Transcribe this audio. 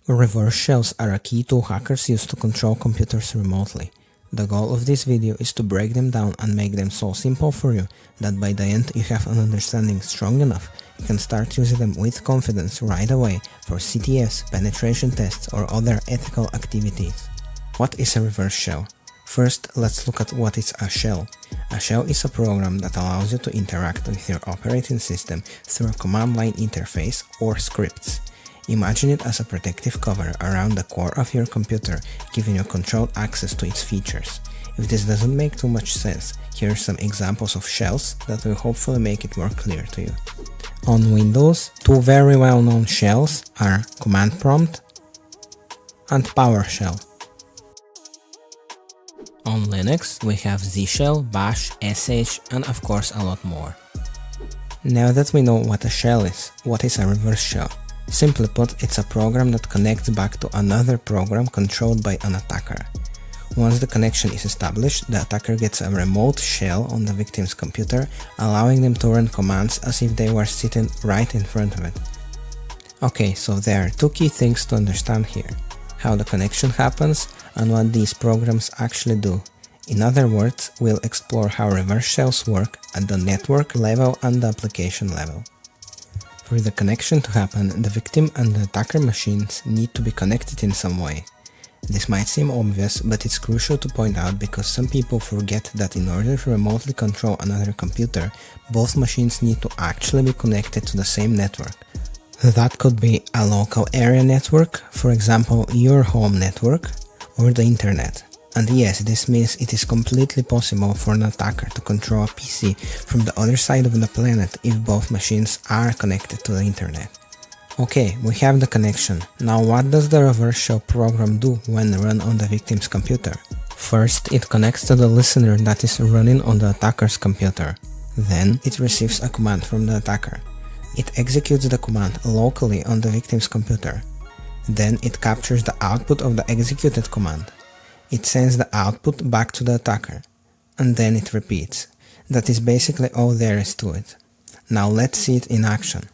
Reverse shells are a key tool hackers use to control computers remotely. The goal of this video is to break them down and make them so simple for you that by the end you have an understanding strong enough you can start using them with confidence right away for CTS, penetration tests or other ethical activities. What is a reverse shell? First, let's look at what is a shell. A shell is a program that allows you to interact with your operating system through a command line interface or scripts. Imagine it as a protective cover around the core of your computer, giving you controlled access to its features. If this doesn't make too much sense, here are some examples of shells that will hopefully make it more clear to you. On Windows, two very well-known shells are Command Prompt and PowerShell. On Linux, we have Z Shell, Bash, SH, and of course a lot more. Now that we know what a shell is, what is a reverse shell? Simply put, it's a program that connects back to another program controlled by an attacker. Once the connection is established, the attacker gets a remote shell on the victim's computer, allowing them to run commands as if they were sitting right in front of it. Okay, so there are two key things to understand here: how the connection happens and what these programs actually do. In other words, we'll explore how reverse shells work at the network level and the application level. For the connection to happen, the victim and the attacker machines need to be connected in some way. This might seem obvious, but it's crucial to point out because some people forget that in order to remotely control another computer, both machines need to actually be connected to the same network. That could be a local area network, for example your home network, or the internet. And yes, this means it is completely possible for an attacker to control a PC from the other side of the planet if both machines are connected to the internet. Okay, we have the connection. Now what does the reverse shell program do when run on the victim's computer? First, it connects to the listener that is running on the attacker's computer. Then, it receives a command from the attacker. It executes the command locally on the victim's computer. Then, it captures the output of the executed command. It sends the output back to the attacker, and then it repeats. That is basically all there is to it. Now let's see it in action.